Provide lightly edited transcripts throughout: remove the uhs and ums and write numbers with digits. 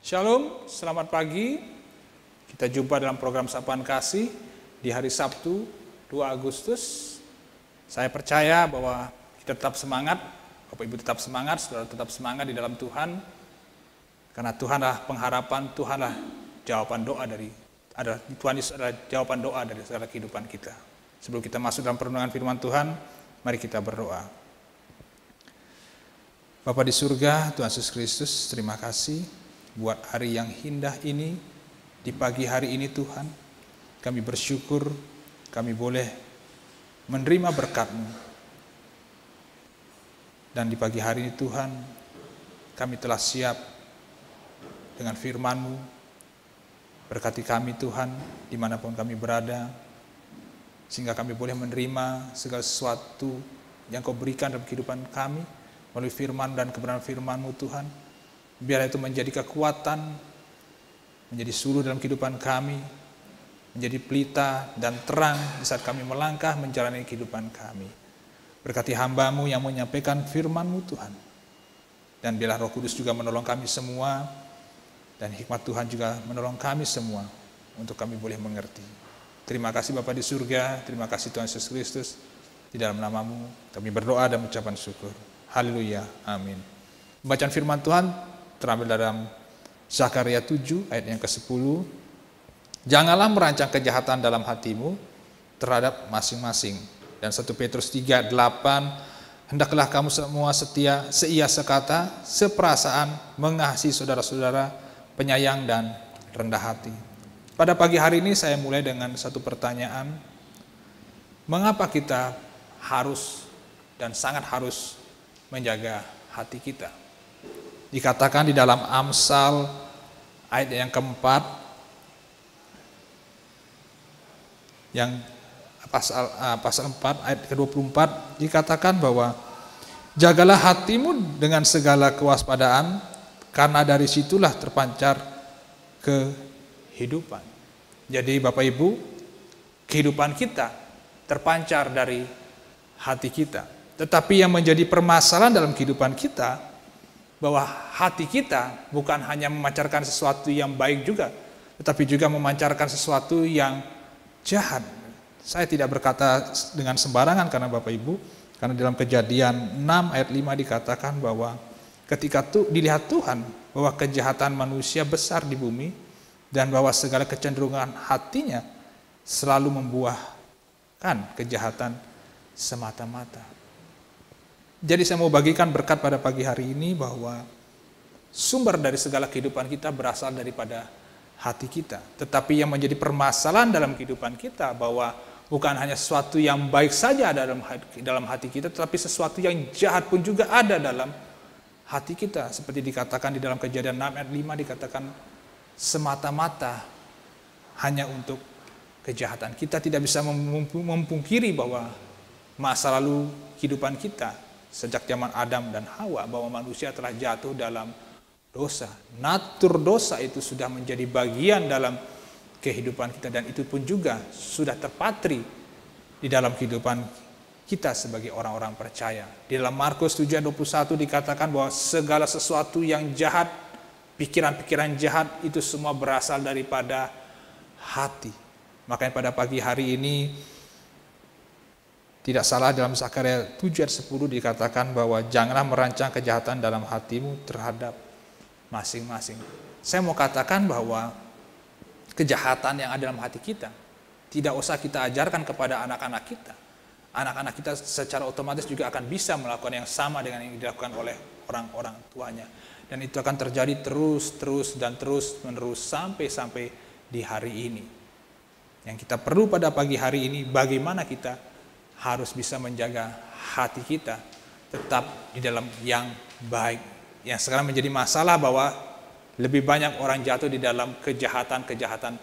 Shalom, selamat pagi. Kita jumpa dalam program Sapaan Kasih di hari Sabtu 2 Agustus. Saya percaya bahwa kita tetap semangat, Bapak Ibu tetap semangat, saudara tetap semangat di dalam Tuhan. Karena Tuhanlah pengharapan, Tuhanlah jawaban doa Tuhan Yesus adalah jawaban doa dari segala kehidupan kita. Sebelum kita masuk dalam perenungan firman Tuhan, mari kita berdoa. Bapa di surga, Tuhan Yesus Kristus, terima kasih buat hari yang indah ini, di pagi hari ini Tuhan. Kami bersyukur, kami boleh menerima berkat-Mu. Dan di pagi hari ini Tuhan, kami telah siap dengan firman-Mu. Berkati kami Tuhan, dimanapun kami berada, sehingga kami boleh menerima segala sesuatu yang Kau berikan dalam kehidupan kami, melalui firman dan kebenaran firman-Mu Tuhan. Biar itu menjadi kekuatan, menjadi suluh dalam kehidupan kami, menjadi pelita dan terang di saat kami melangkah menjalani kehidupan kami. Berkati hamba-Mu yang menyampaikan firman-Mu Tuhan. Dan biarlah Roh Kudus juga menolong kami semua, dan hikmat Tuhan juga menolong kami semua untuk kami boleh mengerti. Terima kasih Bapa di surga, terima kasih Tuhan Yesus Kristus. Di dalam nama-Mu kami berdoa dan mengucapkan syukur. Haleluya, amin. Bacaan firman Tuhan terambil dalam Zakaria 7 ayat yang ke-10. Janganlah merancang kejahatan dalam hatimu terhadap masing-masing. Dan 1 Petrus 3:8, hendaklah kamu semua setia, seia sekata, seperasaan, mengasihi saudara-saudara, penyayang dan rendah hati. Pada pagi hari ini saya mulai dengan satu pertanyaan. Mengapa kita harus dan sangat harus menjaga hati kita? Dikatakan di dalam Amsal ayat yang keempat, yang pasal 4 ayat ke-24, dikatakan bahwa jagalah hatimu dengan segala kewaspadaan, karena dari situlah terpancar kehidupan. Jadi Bapak Ibu, kehidupan kita terpancar dari hati kita. Tetapi yang menjadi permasalahan dalam kehidupan kita, bahwa hati kita bukan hanya memancarkan sesuatu yang baik juga, tetapi juga memancarkan sesuatu yang jahat. Saya tidak berkata dengan sembarangan karena Bapak Ibu, karena dalam Kejadian 6 ayat 5 dikatakan bahwa ketika dilihat Tuhan bahwa kejahatan manusia besar di bumi, dan bahwa segala kecenderungan hatinya selalu membuahkan kejahatan semata-mata. Jadi saya mau bagikan berkat pada pagi hari ini bahwa sumber dari segala kehidupan kita berasal daripada hati kita. Tetapi yang menjadi permasalahan dalam kehidupan kita bahwa bukan hanya sesuatu yang baik saja ada dalam hati kita, tetapi sesuatu yang jahat pun juga ada dalam hati kita. Seperti dikatakan di dalam Kejadian 6 ayat 5 dikatakan semata-mata hanya untuk kejahatan. Kita tidak bisa memungkiri bahwa masa lalu kehidupan kita sejak zaman Adam dan Hawa, bahwa manusia telah jatuh dalam dosa. Natur dosa itu sudah menjadi bagian dalam kehidupan kita, dan itu pun juga sudah terpatri di dalam kehidupan kita sebagai orang-orang percaya. Di dalam Markus 7:21 dikatakan bahwa segala sesuatu yang jahat, pikiran-pikiran jahat itu semua berasal daripada hati. Makanya pada pagi hari ini tidak salah dalam Zakaria 7 ayat 10 dikatakan bahwa janganlah merancang kejahatan dalam hatimu terhadap masing-masing. Saya mau katakan bahwa kejahatan yang ada dalam hati kita tidak usah kita ajarkan kepada anak-anak kita. Anak-anak kita secara otomatis juga akan bisa melakukan yang sama dengan yang dilakukan oleh orang-orang tuanya. Dan itu akan terjadi terus menerus sampai di hari ini. Yang kita perlu pada pagi hari ini, bagaimana kita harus bisa menjaga hati kita tetap di dalam yang baik. Yang sekarang menjadi masalah bahwa lebih banyak orang jatuh di dalam kejahatan-kejahatan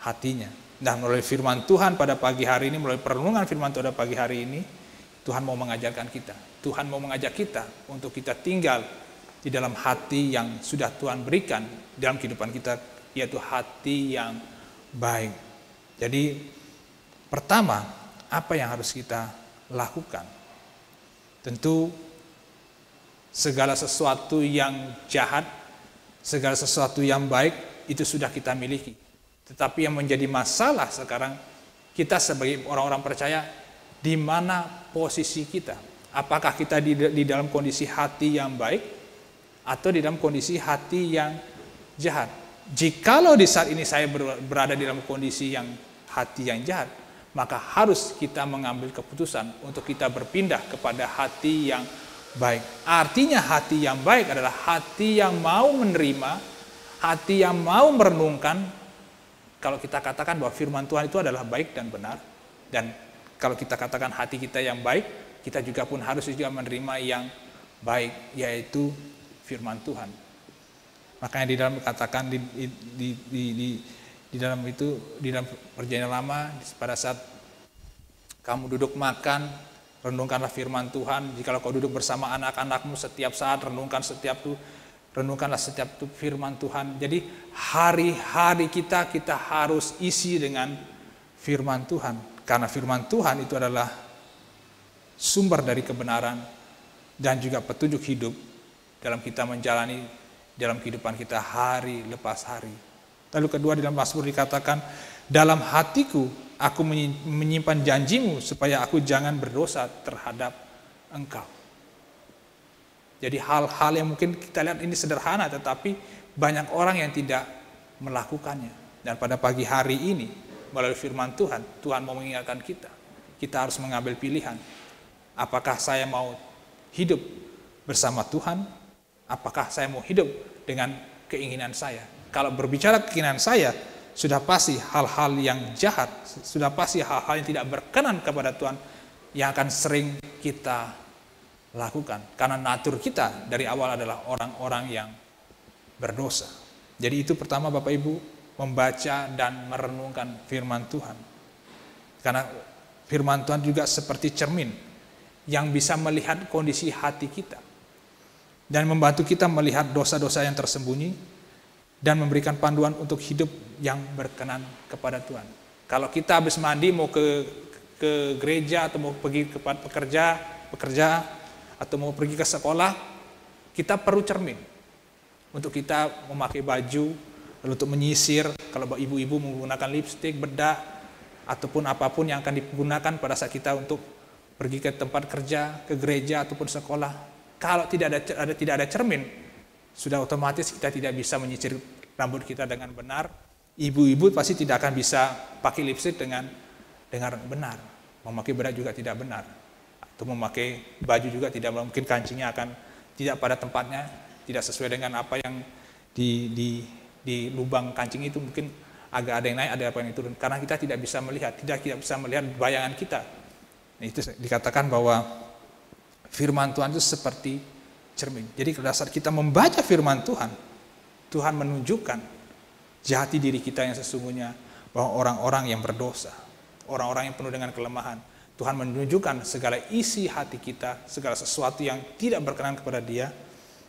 hatinya. Dan melalui firman Tuhan pada pagi hari ini, melalui perenungan firman Tuhan pada pagi hari ini, Tuhan mau mengajarkan kita. Tuhan mau mengajak kita untuk kita tinggal di dalam hati yang sudah Tuhan berikan dalam kehidupan kita, yaitu hati yang baik. Jadi pertama, apa yang harus kita lakukan? Tentu segala sesuatu yang jahat, segala sesuatu yang baik itu sudah kita miliki. Tetapi yang menjadi masalah sekarang, kita sebagai orang-orang percaya, di mana posisi kita? Apakah kita di dalam kondisi hati yang baik atau di dalam kondisi hati yang jahat? Jikalau di saat ini saya berada di dalam kondisi yang hati yang jahat, maka harus kita mengambil keputusan untuk kita berpindah kepada hati yang baik. Artinya hati yang baik adalah hati yang mau menerima, hati yang mau merenungkan. Kalau kita katakan bahwa firman Tuhan itu adalah baik dan benar, dan kalau kita katakan hati kita yang baik, kita juga pun harus juga menerima yang baik, yaitu firman Tuhan. Makanya di dalam katakan di dalam perjanjian lama, pada saat kamu duduk makan, renungkanlah firman Tuhan. Jikalau kau duduk bersama anak-anakmu setiap saat, renungkanlah setiap firman Tuhan. Jadi hari-hari kita harus isi dengan firman Tuhan. Karena firman Tuhan itu adalah sumber dari kebenaran dan juga petunjuk hidup dalam kita menjalani dalam kehidupan kita hari lepas hari. Lalu kedua, di dalam Mazmur dikatakan, dalam hatiku aku menyimpan janjimu supaya aku jangan berdosa terhadap engkau. Jadi hal-hal yang mungkin kita lihat ini sederhana, tetapi banyak orang yang tidak melakukannya. Dan pada pagi hari ini, melalui firman Tuhan, Tuhan mau mengingatkan kita harus mengambil pilihan. Apakah saya mau hidup bersama Tuhan? Apakah saya mau hidup dengan keinginan saya? Kalau berbicara keinginan saya, sudah pasti hal-hal yang jahat, sudah pasti hal-hal yang tidak berkenan kepada Tuhan yang akan sering kita lakukan. Karena natur kita dari awal adalah orang-orang yang berdosa. Jadi itu pertama Bapak Ibu, membaca dan merenungkan firman Tuhan. Karena firman Tuhan juga seperti cermin yang bisa melihat kondisi hati kita dan membantu kita melihat dosa-dosa yang tersembunyi dan memberikan panduan untuk hidup yang berkenan kepada Tuhan. Kalau kita habis mandi mau ke gereja atau mau pergi ke pekerja atau mau pergi ke sekolah, kita perlu cermin untuk kita memakai baju, lalu untuk menyisir. Kalau ibu-ibu menggunakan lipstik, bedak, ataupun apapun yang akan digunakan pada saat kita untuk pergi ke tempat kerja, ke gereja ataupun sekolah. Kalau tidak ada cermin, sudah otomatis kita tidak bisa menyisir rambut kita dengan benar. Ibu-ibu pasti tidak akan bisa pakai lipstik dengan benar. Memakai bedak juga tidak benar. Atau memakai baju juga tidak, mungkin kancingnya akan tidak pada tempatnya, tidak sesuai dengan apa yang di lubang kancing itu, mungkin agak ada yang naik, ada apa yang turun. Karena kita tidak bisa melihat bayangan kita. Nah, itu dikatakan bahwa firman Tuhan itu seperti cermin. Jadi pada saat kita membaca firman Tuhan, Tuhan menunjukkan jati diri kita yang sesungguhnya, bahwa orang-orang yang berdosa, orang-orang yang penuh dengan kelemahan, Tuhan menunjukkan segala isi hati kita, segala sesuatu yang tidak berkenan kepada Dia,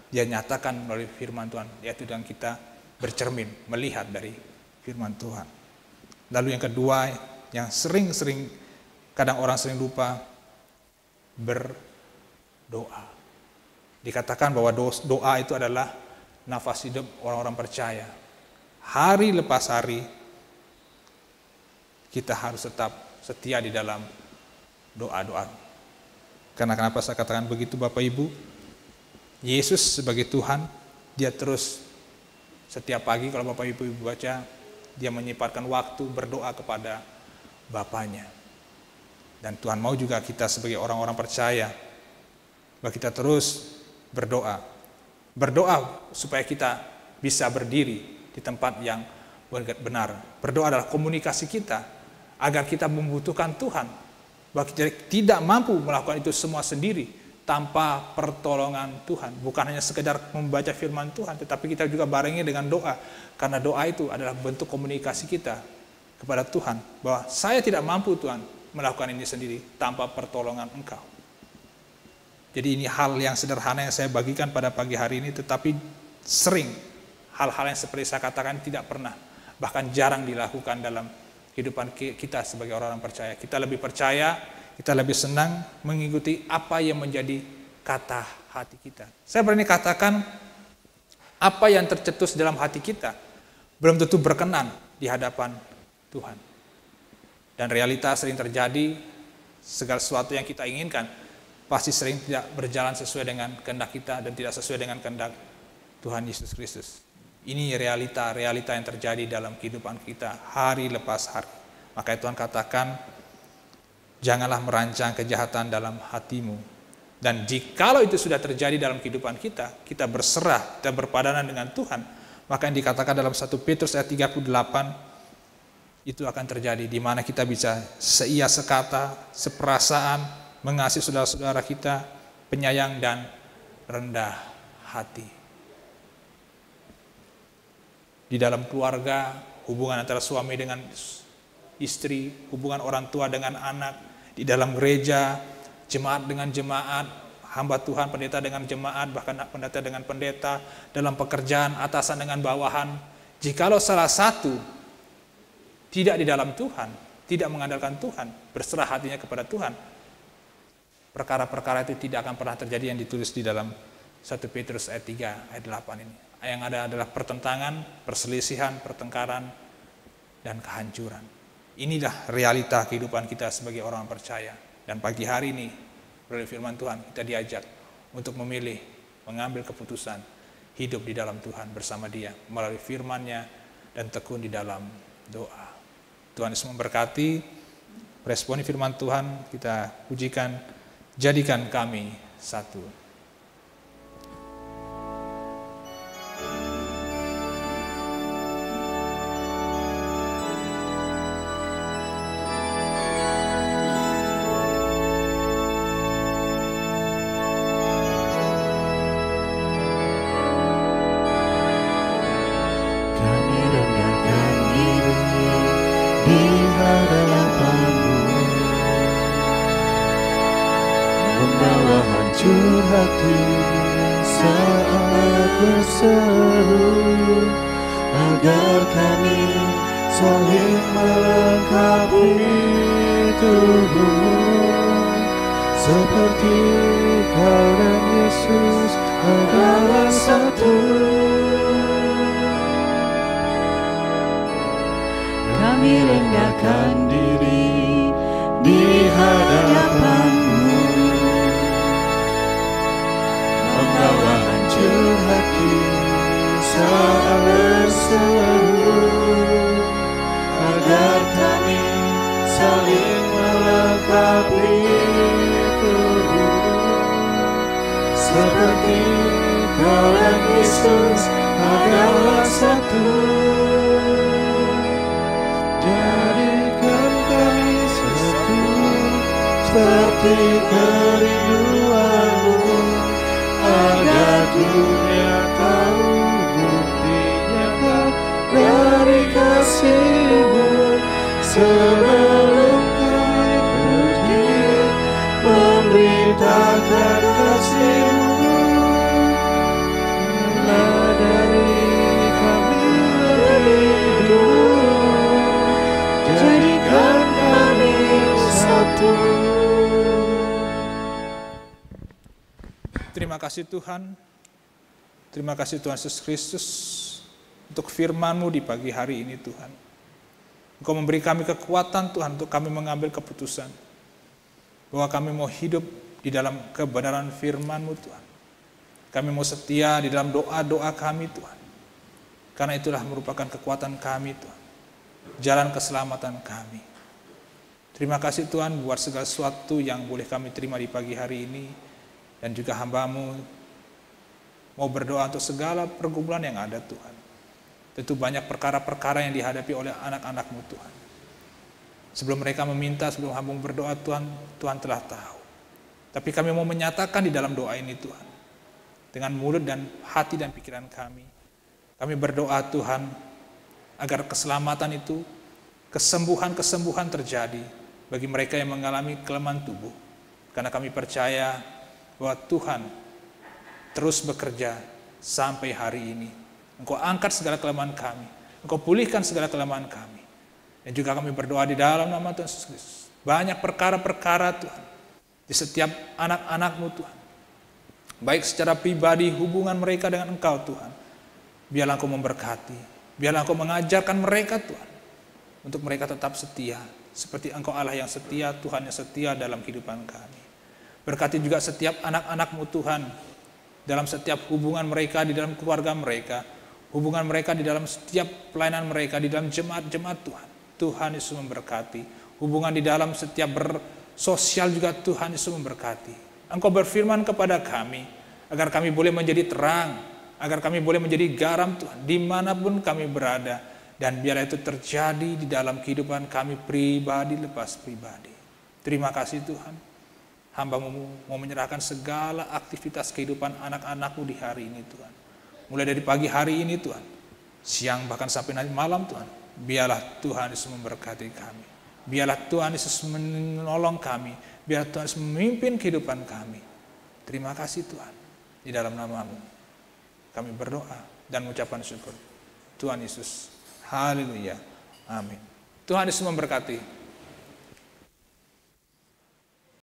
Dia nyatakan melalui firman Tuhan, yaitu dengan kita bercermin, melihat dari firman Tuhan. Lalu yang kedua, yang sering-sering, kadang orang sering lupa, berdoa. Dikatakan bahwa doa itu adalah nafas hidup orang-orang percaya. Hari lepas hari, kita harus tetap setia di dalam doa-doa. Karena kenapa saya katakan begitu Bapak Ibu? Yesus sebagai Tuhan, Dia terus setiap pagi kalau Bapak Ibu baca, Dia menyempatkan waktu berdoa kepada Bapanya. Dan Tuhan mau juga kita sebagai orang-orang percaya, bahwa kita terus berdoa. Berdoa supaya kita bisa berdiri di tempat yang benar. Berdoa adalah komunikasi kita agar kita membutuhkan Tuhan. Bahwa kita tidak mampu melakukan itu semua sendiri tanpa pertolongan Tuhan. Bukan hanya sekedar membaca firman Tuhan, tetapi kita juga barengi dengan doa. Karena doa itu adalah bentuk komunikasi kita kepada Tuhan. Bahwa saya tidak mampu Tuhan melakukan ini sendiri tanpa pertolongan Engkau. Jadi ini hal yang sederhana yang saya bagikan pada pagi hari ini, tetapi sering hal-hal yang seperti saya katakan tidak pernah, bahkan jarang dilakukan dalam kehidupan kita sebagai orang-orang percaya. Kita lebih percaya, kita lebih senang mengikuti apa yang menjadi kata hati kita. Saya berani katakan apa yang tercetus dalam hati kita belum tentu berkenan di hadapan Tuhan. Dan realitas sering terjadi, segala sesuatu yang kita inginkan pasti sering tidak berjalan sesuai dengan kehendak kita dan tidak sesuai dengan kehendak Tuhan Yesus Kristus. Ini realita yang terjadi dalam kehidupan kita hari lepas hari. Makanya Tuhan katakan, janganlah merancang kejahatan dalam hatimu. Dan jikalau itu sudah terjadi dalam kehidupan kita, kita berserah, kita berpadanan dengan Tuhan, maka yang dikatakan dalam 1 Petrus ayat 38, itu akan terjadi, di mana kita bisa seia sekata, seperasaan, mengasihi saudara-saudara kita, penyayang dan rendah hati. Di dalam keluarga, hubungan antara suami dengan istri, hubungan orang tua dengan anak, di dalam gereja, jemaat dengan jemaat, hamba Tuhan, pendeta dengan jemaat, bahkan pendeta dengan pendeta, dalam pekerjaan, atasan dengan bawahan. Jikalau salah satu tidak di dalam Tuhan, tidak mengandalkan Tuhan, berserah hatinya kepada Tuhan, perkara-perkara itu tidak akan pernah terjadi yang ditulis di dalam 1 Petrus ayat 3, ayat 8 ini. Yang ada adalah pertentangan, perselisihan, pertengkaran, dan kehancuran. Inilah realita kehidupan kita sebagai orang percaya. Dan pagi hari ini, melalui firman Tuhan, kita diajak untuk memilih, mengambil keputusan, hidup di dalam Tuhan bersama Dia, melalui firman-Nya, dan tekun di dalam doa. Tuhan Yesus memberkati, responi firman Tuhan, kita pujikan, jadikan kami satu. Hati saat berseru, agar kami saling melengkapi tubuh, seperti Kau dan Yesus adalah satu. Kami rendahkan diri di hadapan-Mu, membawa hancur hati saat berseru, agar kami saling melengkapi tubuh, seperti Kau dan Yesus adalah satu. Jadikan kami satu, seperti kerinduan-Mu, agar dunia tahu bukti nyata dari kasih-Mu. Sebelum kami pergi memberitakan kasih-Mu, dari kami lebih dulu, jadikan kami satu. Terima kasih Tuhan, terima kasih Tuhan Yesus Kristus untuk firman-Mu di pagi hari ini Tuhan. Engkau memberi kami kekuatan Tuhan untuk kami mengambil keputusan bahwa kami mau hidup di dalam kebenaran firman-Mu Tuhan. Kami mau setia di dalam doa-doa kami Tuhan. Karena itulah merupakan kekuatan kami Tuhan, jalan keselamatan kami. Terima kasih Tuhan buat segala sesuatu yang boleh kami terima di pagi hari ini. Dan juga hamba-Mu mau berdoa untuk segala pergumulan yang ada Tuhan. Tentu banyak perkara-perkara yang dihadapi oleh anak-anak-Mu Tuhan. Sebelum mereka meminta, sebelum hamba berdoa Tuhan, Tuhan telah tahu. Tapi kami mau menyatakan di dalam doa ini Tuhan, dengan mulut dan hati dan pikiran kami. Kami berdoa Tuhan, agar keselamatan itu, kesembuhan-kesembuhan terjadi bagi mereka yang mengalami kelemahan tubuh. Karena kami percaya bahwa Tuhan terus bekerja sampai hari ini. Engkau angkat segala kelemahan kami, Engkau pulihkan segala kelemahan kami. Dan juga kami berdoa di dalam nama Tuhan Yesus Kristus. Banyak perkara-perkara Tuhan, di setiap anak-anak-Mu Tuhan. Baik secara pribadi, hubungan mereka dengan Engkau Tuhan, Biarlah Engkau memberkati. Biarlah Engkau mengajarkan mereka Tuhan, untuk mereka tetap setia. Seperti Engkau Allah yang setia, Tuhan yang setia dalam kehidupan kami. Berkati juga setiap anak-anak-Mu Tuhan, dalam setiap hubungan mereka, di dalam keluarga mereka, hubungan mereka di dalam setiap pelayanan mereka, di dalam jemaat-jemaat Tuhan. Tuhan Yesus memberkati. Hubungan di dalam setiap bersosial juga Tuhan Yesus memberkati. Engkau berfirman kepada kami, agar kami boleh menjadi terang, agar kami boleh menjadi garam Tuhan, dimanapun kami berada. Dan biarlah itu terjadi di dalam kehidupan kami pribadi lepas pribadi. Terima kasih Tuhan. Hamba-Mu mau menyerahkan segala aktivitas kehidupan anak-anak-Mu di hari ini Tuhan. Mulai dari pagi hari ini Tuhan, siang bahkan sampai nanti malam Tuhan. Biarlah Tuhan Yesus memberkati kami. Biarlah Tuhan Yesus menolong kami. Biarlah Tuhan Yesus memimpin kehidupan kami. Terima kasih Tuhan. Di dalam nama-Mu kami berdoa dan mengucapkan syukur. Tuhan Yesus. Haleluya. Amin. Tuhan Yesus memberkati.